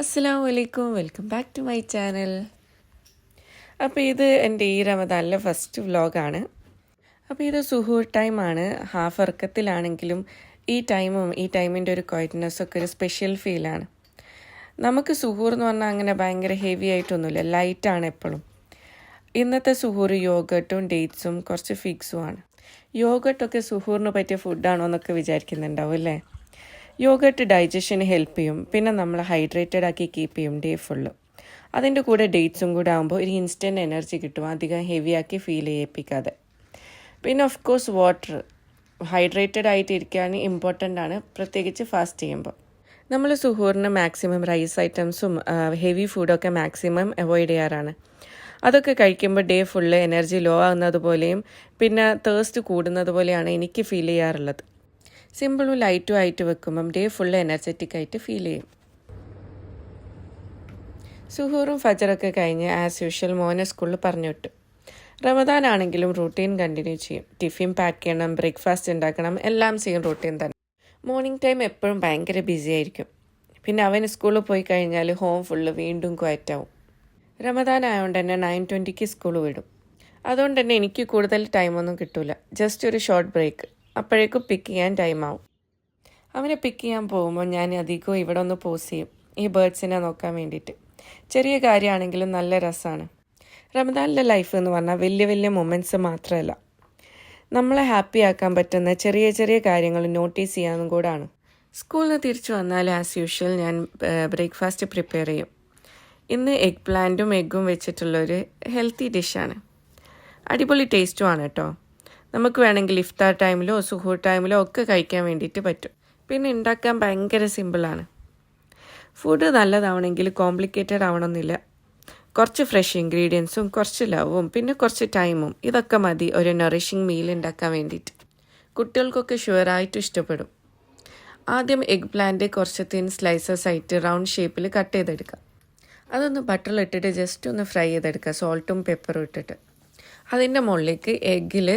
അസ്സലാമു അലൈക്കും, welcome back to my channel. അപ്പോൾ ഇത് എൻ്റെ ഈ റമദാനിലെ ഫസ്റ്റ് വ്ലോഗാണ്. അപ്പോൾ ഇത് സുഹൂർ ടൈമാണ്. ഹാഫ് ഉറക്കത്തിലാണെങ്കിലും ഈ ടൈമിൻ്റെ ഒരു ക്വയറ്റ്നെസ്സൊക്കെ ഒരു സ്പെഷ്യൽ ഫീലാണ്. നമുക്ക് സുഹൂർ എന്ന് പറഞ്ഞാൽ അങ്ങനെ ഭയങ്കര ഹെവി ആയിട്ടൊന്നുമില്ല, ലൈറ്റാണ് എപ്പോഴും. ഇന്നത്തെ സുഹൂർ യോഗട്ടും ഡേറ്റ്സും കുറച്ച് ഫിക്സുമാണ്. യോഗട്ടൊക്കെ സുഹൂറിന് പറ്റിയ ഫുഡാണോ എന്നൊക്കെ വിചാരിക്കുന്നുണ്ടാവും അല്ലേ. യോഗട്ട് ഡൈജഷന് ഹെൽപ്പ് ചെയ്യും, പിന്നെ നമ്മൾ ഹൈഡ്രേറ്റഡ് ആക്കി കീപ്പ് ചെയ്യും ഡേ ഫുള്ള്. അതിൻ്റെ കൂടെ ഡേറ്റ്സും കൂടെ ആകുമ്പോൾ ഒരു ഇൻസ്റ്റൻറ്റ് എനർജി കിട്ടും, അധികം ഹെവി ആക്കി ഫീൽ ചെയ്യിപ്പിക്കാതെ. പിന്നെ ഓഫ് കോഴ്സ് വാട്ടർ, ഹൈഡ്രേറ്റഡ് ആയിട്ട് ഇരിക്കാൻ ഇമ്പോർട്ടൻ്റ് ആണ്, പ്രത്യേകിച്ച് ഫാസ്റ്റ് ചെയ്യുമ്പോൾ. നമ്മൾ സുഹൂറിന് മാക്സിമം റൈസ് ഐറ്റംസും ഹെവി ഫുഡൊക്കെ മാക്സിമം അവോയ്ഡ് ചെയ്യാറാണ്. അതൊക്കെ കഴിക്കുമ്പോൾ ഡേ ഫുള്ള് എനർജി ലോ ആകുന്നത് പോലെയും പിന്നെ തേഴ്സ്റ്റ് കൂടുന്നത് പോലെയാണ് എനിക്ക് ഫീൽ ചെയ്യാറുള്ളത്. സിമ്പിളും ലൈറ്റും ആയിട്ട് വെക്കുമ്പം ഡേ ഫുള്ള് എനർജറ്റിക് ആയിട്ട് ഫീൽ ചെയ്യും. സുഹൂറും ഫജറൊക്കെ കഴിഞ്ഞ് ആസ് യൂഷ്വൽ മോനെ സ്കൂളിൽ പറഞ്ഞു വിട്ടു. റമദാൻ ആണെങ്കിലും റൂട്ടീൻ കണ്ടിന്യൂ ചെയ്യും. ടിഫിൻ പാക്ക് ചെയ്യണം, ബ്രേക്ക്ഫാസ്റ്റ് ഉണ്ടാക്കണം, എല്ലാം ചെയ്യും റൂട്ടീൻ തന്നെ. മോർണിംഗ് ടൈം എപ്പോഴും ഭയങ്കര ബിസി ആയിരിക്കും. പിന്നെ അവന് സ്കൂളിൽ പോയി കഴിഞ്ഞാൽ ഹോം ഫുള്ള് വീണ്ടും ക്വയറ്റാവും. റമദാൻ ആയതുകൊണ്ട് തന്നെ 9:20 സ്കൂൾ വിടും. അതുകൊണ്ട് തന്നെ എനിക്ക് കൂടുതൽ ടൈമൊന്നും കിട്ടില്ല, ജസ്റ്റ് ഒരു ഷോർട്ട് ബ്രേക്ക്. അപ്പോഴേക്കും പിക്ക് ചെയ്യാൻ ടൈമാവും. അവനെ പിക്ക് ചെയ്യാൻ പോകുമ്പോൾ ഞാൻ അധികവും ഇവിടെ ഒന്ന് പോസ് ചെയ്യും, ഈ ബേർഡ്സിനെ നോക്കാൻ വേണ്ടിയിട്ട്. ചെറിയ കാര്യമാണെങ്കിലും നല്ല രസമാണ്. റമദാനിലെ ലൈഫ് എന്ന് പറഞ്ഞാൽ വലിയ വലിയ മൊമെൻറ്റ്സ് മാത്രമല്ല, നമ്മളെ ഹാപ്പി ആക്കാൻ പറ്റുന്ന ചെറിയ ചെറിയ കാര്യങ്ങൾ നോട്ടീസ് ചെയ്യാനും കൂടാണ്. സ്കൂളിൽ നിന്ന് തിരിച്ചു വന്നാൽ ആസ് യൂഷ്വൽ ഞാൻ ബ്രേക്ക്ഫാസ്റ്റ് പ്രിപ്പയർ ചെയ്യും. ഇന്ന് എഗ് പ്ലാന്റും എഗ്ഗും വെച്ചിട്ടുള്ളൊരു ഹെൽത്തി ഡിഷാണ്. അടിപൊളി ടേസ്റ്റുമാണ് കേട്ടോ. നമുക്ക് വേണമെങ്കിൽ ഇഫ്താർ ടൈമിലോ സുഹൂർ ടൈമിലോ ഒക്കെ കഴിക്കാൻ വേണ്ടിയിട്ട് പറ്റും. പിന്നെ ഉണ്ടാക്കാൻ ഭയങ്കര സിമ്പിളാണ്. ഫുഡ് നല്ലതാവണമെങ്കിൽ കോംപ്ലിക്കേറ്റഡ് ആവണമെന്നില്ല. കുറച്ച് ഫ്രഷ് ഇൻഗ്രീഡിയൻസും കുറച്ച് ലവും പിന്നെ കുറച്ച് ടൈമും, ഇതൊക്കെ മതി ഒരു നറിഷിങ് മീൽ ഉണ്ടാക്കാൻ വേണ്ടിയിട്ട്. കുട്ടികൾക്കൊക്കെ ഷുവറായിട്ടും ഇഷ്ടപ്പെടും. ആദ്യം എഗ് പ്ലാന്റ് കുറച്ച് തിൻ സ്ലൈസസ് ആയിട്ട് റൗണ്ട് ഷേപ്പിൽ കട്ട് ചെയ്തെടുക്കുക. അതൊന്ന് ബട്ടറിലിട്ടിട്ട് ജസ്റ്റ് ഒന്ന് ഫ്രൈ ചെയ്തെടുക്കുക, സോൾട്ടും പെപ്പറും ഇട്ടിട്ട്. അതിൻ്റെ മുകളിലേക്ക് എഗ്ഗിൽ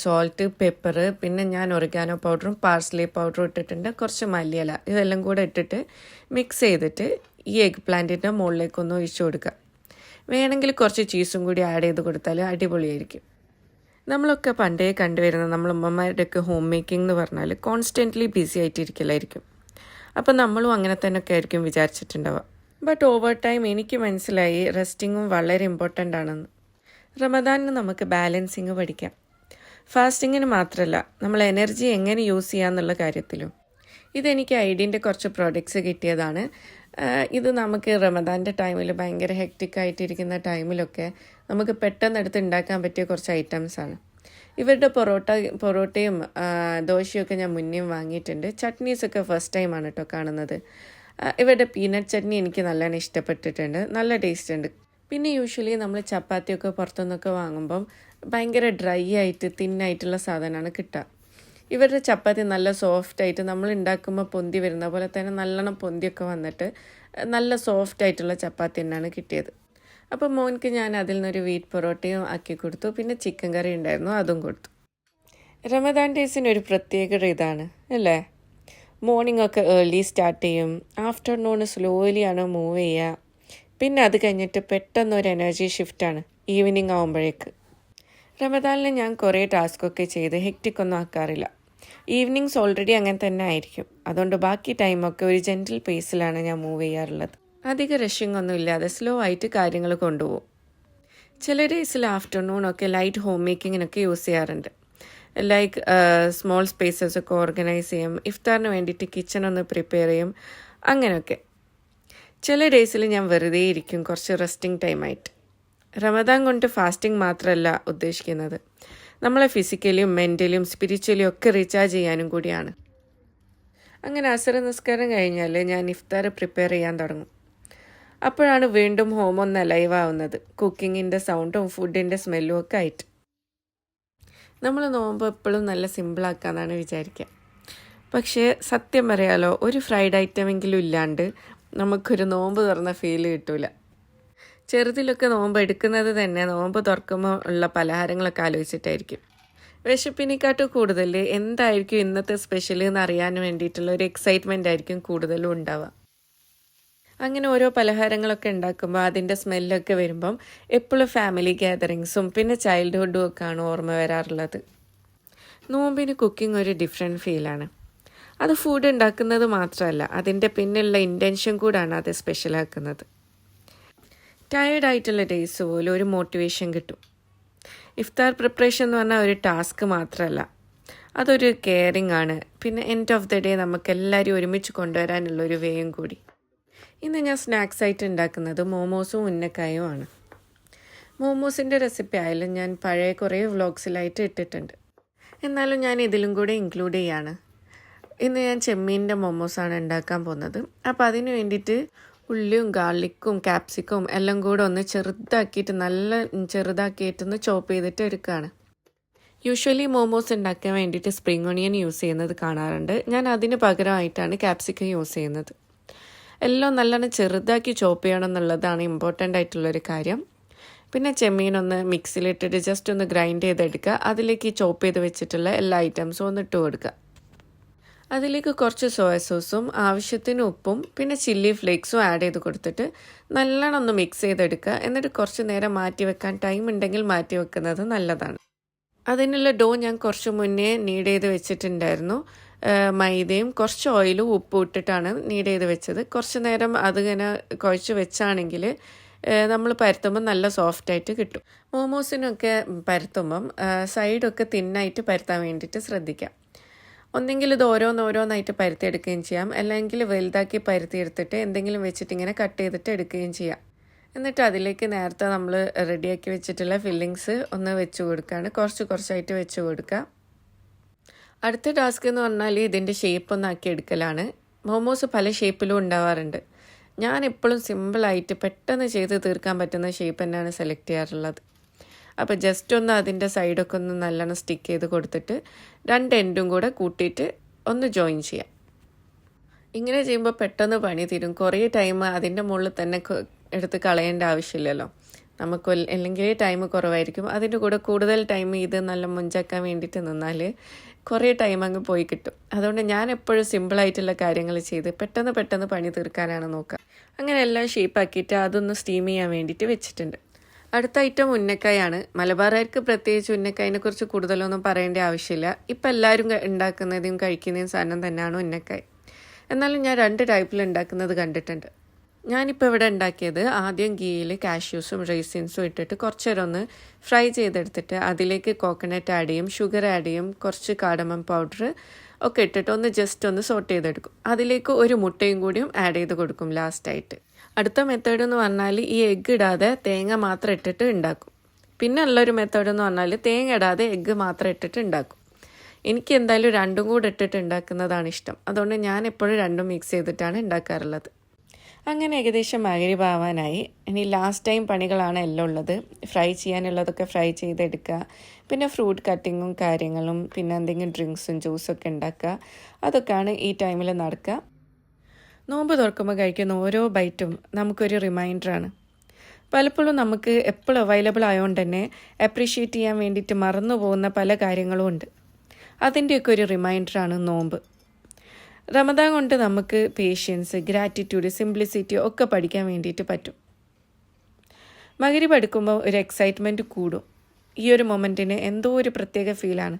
സോൾട്ട്, പെപ്പർ, പിന്നെ ഞാൻ ഒറിഗാനോ പൗഡറും പാർസ്ലി പൗഡറും ഇട്ടിട്ടുണ്ട്, കുറച്ച് മല്ലിയില, ഇതെല്ലാം കൂടെ ഇട്ടിട്ട് മിക്സ് ചെയ്തിട്ട് ഈ എഗ് പ്ലാന്റിൻ്റെ മുകളിലേക്കൊന്ന് ഒഴിച്ചു കൊടുക്കുക. വേണമെങ്കിൽ കുറച്ച് ചീസും കൂടി ആഡ് ചെയ്ത് കൊടുത്താൽ അടിപൊളിയായിരിക്കും. നമ്മളൊക്കെ പണ്ടേ കണ്ടുവരുന്ന നമ്മളുമ്മമാരുടെയൊക്കെ ഹോം മേക്കിംഗ് എന്ന് പറഞ്ഞാൽ കോൺസ്റ്റൻ്റ്ലി ബിസി ആയിട്ടിരിക്കലായിരിക്കും. അപ്പം നമ്മളും അങ്ങനെ തന്നെയൊക്കെ ആയിരിക്കും വിചാരിച്ചിട്ടുണ്ടാവുക. ബട്ട് ഓവർ ടൈം എനിക്ക് മനസ്സിലായി റെസ്റ്റിങ്ങും വളരെ ഇമ്പോർട്ടൻ്റ് ആണെന്ന്. റമദാനിന് നമുക്ക് ബാലൻസിങ് പഠിക്കാം. ഫാസ്റ്റിങ്ങിന് മാത്രമല്ല, നമ്മൾ എനർജി എങ്ങനെ യൂസ് ചെയ്യാമെന്നുള്ള കാര്യത്തിലും. ഇതെനിക്ക് ഐഡിയൻ്റെ കുറച്ച് പ്രോഡക്റ്റ്സ് കിട്ടിയതാണ്. ഇത് നമുക്ക് റമദാൻ്റെ ടൈമിൽ ഭയങ്കര ഹെക്റ്റിക്കായിട്ടിരിക്കുന്ന ടൈമിലൊക്കെ നമുക്ക് പെട്ടെന്ന് എടുത്ത് ഉണ്ടാക്കാൻ പറ്റിയ കുറച്ച് ഐറ്റംസാണ്. ഇവരുടെ പൊറോട്ടയും ദോശയൊക്കെ ഞാൻ മുന്നേയും വാങ്ങിയിട്ടുണ്ട്. ചട്നീസൊക്കെ ഫസ്റ്റ് ടൈമാണ് കേട്ടോ കാണുന്നത്. ഇവരുടെ പീനട്ട് ചട്നി എനിക്ക് നല്ലോണം ഇഷ്ടപ്പെട്ടിട്ടുണ്ട്, നല്ല ടേസ്റ്റ് ഉണ്ട്. പിന്നെ യൂഷ്വലി നമ്മൾ ചപ്പാത്തിയൊക്കെ പുറത്തുനിന്നൊക്കെ വാങ്ങുമ്പം ഭയങ്കര ഡ്രൈ ആയിട്ട് തിന്നായിട്ടുള്ള സാധനമാണ് കിട്ടുക. ഇവരുടെ ചപ്പാത്തി നല്ല സോഫ്റ്റായിട്ട് നമ്മൾ ഉണ്ടാക്കുമ്പോൾ പൊന്തി വരുന്ന പോലെ തന്നെ നല്ലോണം പൊന്തിയൊക്കെ വന്നിട്ട് നല്ല സോഫ്റ്റായിട്ടുള്ള ചപ്പാത്തി തന്നെയാണ് കിട്ടിയത്. അപ്പോൾ മോൻക്ക് ഞാൻ അതിൽ നിന്നൊരു വീറ്റ് പൊറോട്ടയും ആക്കി കൊടുത്തു, പിന്നെ ചിക്കൻ കറി ഉണ്ടായിരുന്നു, അതും കൊടുത്തു. റമദാൻ ഡേയ്സിന് ഒരു പ്രത്യേക ഇതാണ് അല്ലേ. മോർണിംഗ് ഒക്കെ ഏർലി സ്റ്റാർട്ട് ചെയ്യും, ആഫ്റ്റർനൂൺ സ്ലോലിയാണ് മൂവ് ചെയ്യുക. പിന്നെ അത് കഴിഞ്ഞിട്ട് പെട്ടെന്നൊരു എനർജി ഷിഫ്റ്റാണ് ഈവനിങ് ആകുമ്പോഴേക്ക്. റമദാനിൽ ഞാൻ കുറേ ടാസ്കൊക്കെ ചെയ്ത് ഹെക്റ്റിക്കൊന്നും ആക്കാറില്ല. ഈവനിങ്സ് ഓൾറെഡി അങ്ങനെ തന്നെ ആയിരിക്കും. അതുകൊണ്ട് ബാക്കി ടൈമൊക്കെ ഒരു ജെൻറ്റിൽ പേസിലാണ് ഞാൻ മൂവ് ചെയ്യാറുള്ളത്. അധികം റഷിംഗ് ഒന്നും ഇല്ലാതെ സ്ലോ ആയിട്ട് കാര്യങ്ങൾ കൊണ്ടുപോകും. ചില ഡേയ്സിൽ ആഫ്റ്റർനൂണൊക്കെ ലൈറ്റ് ഹോം മേക്കിങ്ങിനൊക്കെ യൂസ് ചെയ്യാറുണ്ട്. ലൈക്ക് സ്മോൾ സ്പേസസ് ഒക്കെ ഓർഗനൈസ് ചെയ്യും, ഇഫ്താറിന് വേണ്ടിയിട്ട് കിച്ചണൊന്ന് പ്രിപ്പയർ ചെയ്യും, അങ്ങനെയൊക്കെ. ചില ഡേയ്സിൽ ഞാൻ വെറുതെ ഇരിക്കും, കുറച്ച് റെസ്റ്റിംഗ് ടൈമായിട്ട്. റമദാൻ കൊണ്ട് ഫാസ്റ്റിംഗ് മാത്രമല്ല ഉദ്ദേശിക്കുന്നത്, നമ്മളെ ഫിസിക്കലിയും മെൻ്റലിയും സ്പിരിച്വലിയും ഒക്കെ റീചാർജ് ചെയ്യാനും കൂടിയാണ്. അങ്ങനെ അസർ നിസ്കാരം കഴിഞ്ഞാൽ ഞാൻ ഇഫ്താർ പ്രിപ്പയർ ചെയ്യാൻ തുടങ്ങും. അപ്പോഴാണ് വീണ്ടും ഹോം ഒന്ന് ലൈവ് ആവുന്നത്, കുക്കിങ്ങിൻ്റെ സൗണ്ടും ഫുഡിൻ്റെ സ്മെല്ലും ഒക്കെ ആയിട്ട്. നമ്മൾ നോമ്പ് എപ്പോഴും നല്ല സിമ്പിളാക്കാമെന്നാണ് വിചാരിക്കുക. പക്ഷേ സത്യം പറയാലോ, ഒരു ഫ്രൈഡ് ഐറ്റമെങ്കിലും ഇല്ലാണ്ട് നമുക്കൊരു നോമ്പ് തുറന്ന ഫീല് കിട്ടൂല. ചെറുതിലൊക്കെ നോമ്പ് എടുക്കുന്നത് തന്നെ നോമ്പ് തുറക്കുമ്പോൾ ഉള്ള പലഹാരങ്ങളൊക്കെ ആലോചിച്ചിട്ടായിരിക്കും. വിശപ്പിനെക്കാട്ടും കൂടുതൽ എന്തായിരിക്കും ഇന്നത്തെ സ്പെഷ്യൽ എന്ന് അറിയാൻ വേണ്ടിയിട്ടുള്ള ഒരു എക്സൈറ്റ്മെൻ്റ് ആയിരിക്കും കൂടുതലും ഉണ്ടാവുക. അങ്ങനെ ഓരോ പലഹാരങ്ങളൊക്കെ ഉണ്ടാക്കുമ്പോൾ അതിൻ്റെ സ്മെല്ലൊക്കെ വരുമ്പം എപ്പോഴും ഫാമിലി ഗ്യാതറിങ്സും പിന്നെ ചൈൽഡ്ഹുഡും ഒക്കെയാണ് ഓർമ്മ വരാറുള്ളത്. നോമ്പിന് കുക്കിംഗ് ഒരു ഡിഫറെൻറ്റ് ഫീലാണ്. അത് ഫുഡ് ഉണ്ടാക്കുന്നത് മാത്രമല്ല, അതിൻ്റെ പിന്നിലുള്ള ഇൻറ്റൻഷൻ കൂടാണ് അത് സ്പെഷ്യലാക്കുന്നത്. ടയേർഡായിട്ടുള്ള ഡേയ്സ് പോലും ഒരു മോട്ടിവേഷൻ കിട്ടും. ഇഫ്താർ പ്രിപ്പറേഷൻ എന്ന് പറഞ്ഞാൽ ഒരു ടാസ്ക് മാത്രമല്ല, അതൊരു കെയറിങ് ആണ്. പിന്നെ എൻഡ് ഓഫ് ദ ഡേ നമുക്ക് എല്ലാവരും ഒരുമിച്ച് കൊണ്ടുവരാനുള്ളൊരു വേയും കൂടി. ഇന്ന് ഞാൻ സ്നാക്സ് ആയിട്ട് ഉണ്ടാക്കുന്നത് മോമോസും ഉന്നക്കായും ആണ്. മോമോസിൻ്റെ റെസിപ്പി ആയാലും ഞാൻ പഴയ കുറേ വ്ളോഗ്സിലായിട്ട് ഇട്ടിട്ടുണ്ട്. എന്നാലും ഞാൻ ഇതിലും കൂടെ ഇൻക്ലൂഡ് ചെയ്യാണ്. ഇന്ന് ഞാൻ ചെമ്മീൻ്റെ മോമോസാണ് ഉണ്ടാക്കാൻ പോകുന്നത്. അപ്പോൾ അതിന് വേണ്ടിയിട്ട് ഉള്ളിയും ഗാർലിക്കും ക്യാപ്സിക്കും എല്ലാം കൂടെ ഒന്ന് ചെറുതാക്കിയിട്ട് നല്ല ചെറുതാക്കിയിട്ടൊന്ന് ചോപ്പ് ചെയ്തിട്ട് എടുക്കുകയാണ്. യൂഷ്വലി മോമോസ് ഉണ്ടാക്കാൻ വേണ്ടിയിട്ട് സ്പ്രിംഗ് ഓണിയൻ യൂസ് ചെയ്യുന്നത് കാണാറുണ്ട്. ഞാൻ അതിന് പകരമായിട്ടാണ് ക്യാപ്സിക്കം യൂസ് ചെയ്യുന്നത്. എല്ലാം നല്ലോണം ചെറുതാക്കി ചോപ്പ് ചെയ്യണം എന്നുള്ളതാണ് ഇമ്പോർട്ടൻ്റ് ആയിട്ടുള്ളൊരു കാര്യം. പിന്നെ ചെമ്മീനൊന്ന് മിക്സിയിലിട്ടിട്ട് ജസ്റ്റ് ഒന്ന് ഗ്രൈൻഡ് ചെയ്തെടുക്കുക. അതിലേക്ക് ചോപ്പ് ചെയ്ത് വെച്ചിട്ടുള്ള എല്ലാ ഐറ്റംസും ഒന്ന് ഇട്ട് കൊടുക്കുക. അതിലേക്ക് കുറച്ച് സോയ സോസും ആവശ്യത്തിന് ഉപ്പും പിന്നെ ചില്ലി ഫ്ലേക്സും ആഡ് ചെയ്ത് കൊടുത്തിട്ട് നല്ലോണം ഒന്ന് മിക്സ് ചെയ്തെടുക്കുക. എന്നിട്ട് കുറച്ച് നേരം മാറ്റി വെക്കാൻ ടൈം ഉണ്ടെങ്കിൽ മാറ്റി വെക്കുന്നത് നല്ലതാണ്. അതിനുള്ള ഡോ ഞാൻ കുറച്ച് മുന്നേ നീഡ് ചെയ്ത് വെച്ചിട്ടുണ്ടായിരുന്നു. മൈദയും കുറച്ച് ഓയിലും ഉപ്പും ഇട്ടിട്ടാണ് നീഡ് ചെയ്ത് വെച്ചത്. കുറച്ച് നേരം അതിങ്ങനെ കുഴച്ച് വെച്ചാണെങ്കിൽ നമ്മൾ പരത്തുമ്പോൾ നല്ല സോഫ്റ്റായിട്ട് കിട്ടും. മോമോസിനൊക്കെ പരത്തുമ്പം സൈഡൊക്കെ തിന്നായിട്ട് പരത്താൻ വേണ്ടിയിട്ട് ശ്രദ്ധിക്കാം. ഒന്നെങ്കിൽ ഇത് ഓരോന്നോരോന്നായിട്ട് പരത്തിയെടുക്കുകയും ചെയ്യാം, അല്ലെങ്കിൽ വലുതാക്കി പരത്തിയെടുത്തിട്ട് എന്തെങ്കിലും വെച്ചിട്ട് ഇങ്ങനെ കട്ട് ചെയ്തിട്ട് എടുക്കുകയും ചെയ്യാം. എന്നിട്ട് അതിലേക്ക് നേരത്തെ നമ്മൾ റെഡിയാക്കി വെച്ചിട്ടുള്ള ഫില്ലിങ്സ് ഒന്ന് വെച്ച് കൊടുക്കുകയാണ്. കുറച്ചായിട്ട് വെച്ച് കൊടുക്കുക. അടുത്ത ടാസ്ക് എന്ന് പറഞ്ഞാൽ ഇതിൻ്റെ ഷേപ്പ് ഒന്നാക്കി എടുക്കലാണ്. മോമോസ് പല ഷേപ്പിലും ഉണ്ടാവാറുണ്ട്. ഞാൻ എപ്പോഴും സിമ്പിളായിട്ട് പെട്ടെന്ന് ചെയ്ത് തീർക്കാൻ പറ്റുന്ന ഷേപ്പ് തന്നെയാണ് സെലക്ട് ചെയ്യാറുള്ളത്. അപ്പോൾ ജസ്റ്റ് ഒന്ന് അതിൻ്റെ സൈഡൊക്കെ ഒന്ന് നല്ലോണം സ്റ്റിക്ക് ചെയ്ത് കൊടുത്തിട്ട് രണ്ട് എൻഡും കൂടെ കൂട്ടിയിട്ട് ഒന്ന് ജോയിൻ ചെയ്യാം. ഇങ്ങനെ ചെയ്യുമ്പോൾ പെട്ടെന്ന് പണി തീരും. കുറേ ടൈം അതിൻ്റെ മുകളിൽ തന്നെ എടുത്ത് കളയേണ്ട ആവശ്യമില്ലല്ലോ. നമുക്ക് അല്ലെങ്കിൽ ടൈം കുറവായിരിക്കും. അതിൻ്റെ കൂടെ കൂടുതൽ ടൈം ഇത് നല്ല മുഞ്ചാക്കാൻ വേണ്ടിയിട്ട് നിന്നാൽ കുറേ ടൈം അങ്ങ് പോയി കിട്ടും. അതുകൊണ്ട് ഞാൻ എപ്പോഴും സിമ്പിളായിട്ടുള്ള കാര്യങ്ങൾ ചെയ്ത് പെട്ടെന്ന് പണി തീർക്കാനാണ് നോക്കുക. അങ്ങനെ എല്ലാം ഷേപ്പാക്കിയിട്ട് അതൊന്ന് സ്റ്റീം ചെയ്യാൻ വേണ്ടിയിട്ട് വെച്ചിട്ടുണ്ട്. അടുത്ത ഐറ്റം ഉന്നക്കായാണ്. മലബാറുകാർക്ക് പ്രത്യേകിച്ച് ഉന്നക്കായിനെ കുറിച്ച് കൂടുതലൊന്നും പറയേണ്ട ആവശ്യമില്ല. ഇപ്പം എല്ലാവരും ഉണ്ടാക്കുന്നതും കഴിക്കുന്നതും സാധനം തന്നെയാണ് ഉന്നക്കായ്. എന്നാലും ഞാൻ 2 ടൈപ്പിൽ ഉണ്ടാക്കുന്നത് കണ്ടിട്ടുണ്ട്. ഞാനിപ്പോൾ ഇവിടെ ഉണ്ടാക്കിയത് ആദ്യം ഗീയിൽ കാഷ്യൂസും റൈസിൻസും ഇട്ടിട്ട് കുറച്ച് നേരം ഒന്ന് ഫ്രൈ ചെയ്തെടുത്തിട്ട് അതിലേക്ക് കോക്കനട്ട് ആഡ് ചെയ്യും, ഷുഗർ ആഡ് ചെയ്യും, കുറച്ച് കാർഡമം പൗഡർ ഒക്കെ ഇട്ടിട്ട് ഒന്ന് ജസ്റ്റ് ഒന്ന് സോട്ട് ചെയ്തെടുക്കും. അതിലേക്ക് ഒരു മുട്ടയും കൂടിയും ആഡ് ചെയ്ത് കൊടുക്കും ലാസ്റ്റായിട്ട്. അടുത്ത മെത്തേഡ് എന്ന് പറഞ്ഞാൽ ഈ എഗ്ഗ് ഇടാതെ തേങ്ങ മാത്രം ഇട്ടിട്ട് ഉണ്ടാക്കും. പിന്നെ ഉള്ളൊരു മെത്തേഡ് എന്ന് പറഞ്ഞാൽ തേങ്ങ ഇടാതെ എഗ്ഗ് മാത്രം ഇട്ടിട്ട് ഉണ്ടാക്കും. എനിക്ക് എന്തായാലും രണ്ടും കൂടെ ഇട്ടിട്ട് ഉണ്ടാക്കുന്നതാണ് ഇഷ്ടം. അതുകൊണ്ട് ഞാൻ എപ്പോഴും രണ്ടും മിക്സ് ചെയ്തിട്ടാണ് ഉണ്ടാക്കാറുള്ളത്. അങ്ങനെ ഏകദേശം മഗ്‌രിബ് ആവാനായി. ഇനി ലാസ്റ്റ് ടൈം പണികളാണ് എല്ലാം ഉള്ളത്. ഫ്രൈ ചെയ്യാനുള്ളതൊക്കെ ഫ്രൈ ചെയ്തെടുക്കുക, പിന്നെ ഫ്രൂട്ട് കട്ടിങ്ങും കാര്യങ്ങളും, പിന്നെ എന്തെങ്കിലും ഡ്രിങ്ക്സും ജ്യൂസൊക്കെ ഉണ്ടാക്കുക. അതൊക്കെയാണ് ഈ ടൈമിൽ നടക്കുക. നോമ്പ് തുറക്കുമ്പോൾ കഴിക്കുന്ന ഓരോ ബൈറ്റും നമുക്കൊരു റിമൈൻഡറാണ്. പലപ്പോഴും നമുക്ക് എപ്പോഴും അവൈലബിൾ ആയതുകൊണ്ട് തന്നെ അപ്രീഷിയേറ്റ് ചെയ്യാൻ വേണ്ടിയിട്ട് മറന്നു പോകുന്ന പല കാര്യങ്ങളും ഉണ്ട്. അതിൻ്റെയൊക്കെ ഒരു റിമൈൻഡറാണ് നോമ്പ്. റമദാൻ കൊണ്ട് നമുക്ക് പേഷ്യൻസ്, ഗ്രാറ്റിറ്റ്യൂഡ്, സിംപ്ലിസിറ്റി ഒക്കെ പഠിക്കാൻ വേണ്ടിയിട്ട് പറ്റും. മഗ്‌രിബ് എടുക്കുമ്പോൾ ഒരു എക്സൈറ്റ്മെൻറ്റ് കൂടും. ഈ ഒരു മൊമെൻറ്റിന് എന്തോ ഒരു പ്രത്യേക ഫീലാണ്.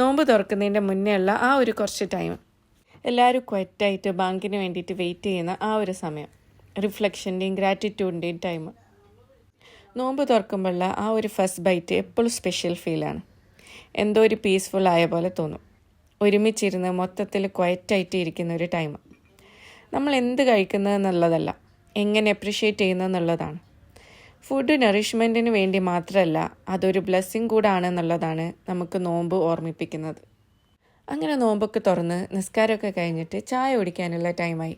നോമ്പ് തുറക്കുന്നതിൻ്റെ മുന്നേ ഉള്ള ആ ഒരു കുറച്ച് ടൈം, എല്ലാവരും ക്വറ്റായിട്ട് ബാങ്കിന് വേണ്ടിയിട്ട് വെയിറ്റ് ചെയ്യുന്ന ആ ഒരു സമയം, റിഫ്ലക്ഷൻ്റെയും ഗ്രാറ്റിറ്റ്യൂഡിൻ്റെയും ടൈം. നോമ്പ് തുറക്കുമ്പോഴുള്ള ആ ഒരു ഫസ്റ്റ് ബൈറ്റ് എപ്പോഴും സ്പെഷ്യൽ ഫീലാണ്. എന്തോ ഒരു പീസ്ഫുൾ ആയ പോലെ തോന്നും. ഒരുമിച്ചിരുന്ന് മൊത്തത്തിൽ ക്വയറ്റായിട്ട് ഇരിക്കുന്ന ഒരു ടൈം. നമ്മൾ എന്ത് കഴിക്കുന്നതെന്നുള്ളതല്ല, എങ്ങനെ അപ്രിഷ്യേറ്റ് ചെയ്യുന്നതെന്നുള്ളതാണ്. ഫുഡ് നറിഷ്മെൻറ്റിന് വേണ്ടി മാത്രമല്ല, അതൊരു ബ്ലെസ്സിങ് കൂടാണെന്നുള്ളതാണ് നമുക്ക് നോമ്പ് ഓർമ്മിപ്പിക്കുന്നത്. അങ്ങനെ നോമ്പൊക്കെ തുറന്ന് നിസ്കാരമൊക്കെ കഴിഞ്ഞിട്ട് ചായ കുടിക്കാനുള്ള ടൈമായി.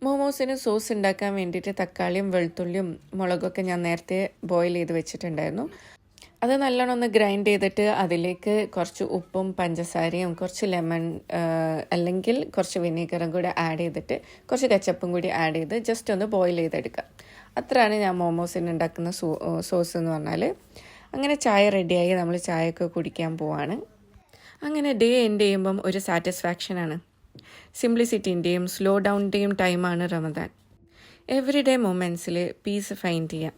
മോമോസിന് സോസ് ഉണ്ടാക്കാൻ വേണ്ടിയിട്ട് തക്കാളിയും വെളുത്തുള്ളിയും മുളകൊക്കെ ഞാൻ നേരത്തെ ബോയിൽ ചെയ്ത് വെച്ചിട്ടുണ്ടായിരുന്നു. അത് നല്ലോണം ഒന്ന് ഗ്രൈൻഡ് ചെയ്തിട്ട് അതിലേക്ക് കുറച്ച് ഉപ്പും പഞ്ചസാരയും കുറച്ച് ലെമൺ അല്ലെങ്കിൽ കുറച്ച് വിനീഗറും കൂടി ആഡ് ചെയ്തിട്ട് കുറച്ച് കച്ചപ്പും കൂടി ആഡ് ചെയ്ത് ജസ്റ്റ് ഒന്ന് ബോയിൽ ചെയ്തെടുക്കുക. അത്രയാണ് ഞാൻ മോമോസിന് ഉണ്ടാക്കുന്ന സോസ് എന്ന് പറഞ്ഞാൽ. അങ്ങനെ ചായ റെഡിയായി നമ്മൾ ചായയൊക്കെ കുടിക്കാൻ പോവാണ്. അങ്ങനെ ഡേ എൻഡ് ചെയ്യുമ്പം ഒരു സാറ്റിസ്ഫാക്ഷനാണ്. സിംപ്ലിസിറ്റിൻ്റെയും സ്ലോ ഡൗണിൻ്റെയും ടൈമാണ് റമദാൻ. എവറിഡേ മൊമെൻറ്റ്സിൽ പീസ് ഫൈൻഡ് ചെയ്യാം.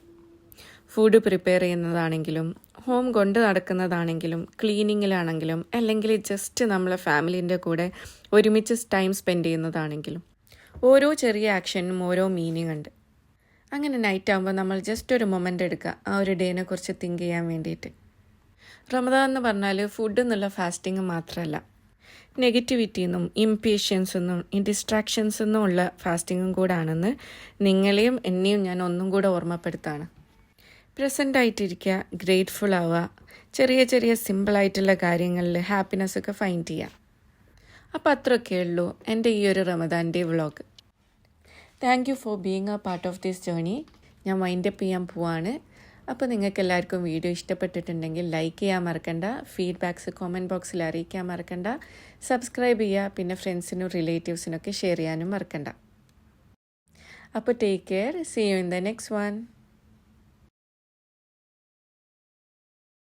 ഫുഡ് പ്രിപ്പയർ ചെയ്യുന്നതാണെങ്കിലും ഹോം കൊണ്ട് നടക്കുന്നതാണെങ്കിലും ക്ലീനിങ്ങിലാണെങ്കിലും അല്ലെങ്കിൽ ജസ്റ്റ് നമ്മളെ ഫാമിലീൻ്റെ കൂടെ ഒരുമിച്ച് ടൈം സ്പെൻഡ് ചെയ്യുന്നതാണെങ്കിലും ഓരോ ചെറിയ ആക്ഷനും ഓരോ മീനിങ് ഉണ്ട്. അങ്ങനെ നൈറ്റ് ആകുമ്പോൾ നമ്മൾ ജസ്റ്റ് ഒരു മൊമെൻ്റ് എടുക്കുക ആ ഒരു ഡേനെ കുറിച്ച് തിങ്ക് ചെയ്യാൻ വേണ്ടിയിട്ട്. റമദാൻ എന്ന് പറഞ്ഞാൽ ഫുഡ് എന്നുള്ള ഫാസ്റ്റിങ് മാത്രമല്ല, നെഗറ്റിവിറ്റിന്നും ഇംപേഷ്യൻസെന്നും ഡിസ്ട്രാക്ഷൻസെന്നും ഉള്ള ഫാസ്റ്റിങ്ങും കൂടാണെന്ന് നിങ്ങളെയും എന്നെയും ഞാൻ ഒന്നും കൂടെ ഓർമ്മപ്പെടുത്താണ്. പ്രസൻ്റ് ആയിട്ടിരിക്കുക, ഗ്രേറ്റ്ഫുൾ ആവുക, ചെറിയ ചെറിയ സിമ്പിളായിട്ടുള്ള കാര്യങ്ങളിൽ ഹാപ്പിനെസ്സൊക്കെ ഫൈൻഡ് ചെയ്യുക. അപ്പോൾ അത്രയൊക്കെ ഉള്ളൂ എൻ്റെ ഈ ഒരു റമദാൻ്റെ vlog. Thank you for being a part of this journey. ഞാൻ വൈൻഡപ്പ് ചെയ്യാൻ പോവാണ്. അപ്പോൾ നിങ്ങൾക്ക് എല്ലാവർക്കും വീഡിയോ ഇഷ്ടപ്പെട്ടിട്ടുണ്ടെങ്കിൽ ലൈക്ക് ചെയ്യാൻ മറക്കണ്ട, ഫീഡ്ബാക്ക്സ് കമൻറ്റ് ബോക്സിൽ അറിയിക്കാൻ മറക്കണ്ട, സബ്സ്ക്രൈബ് ചെയ്യുക, പിന്നെ ഫ്രണ്ട്സിനും റിലേറ്റീവ്സിനൊക്കെ ഷെയർ ചെയ്യാനും മറക്കണ്ട. അപ്പോൾ take care, see you in the next one.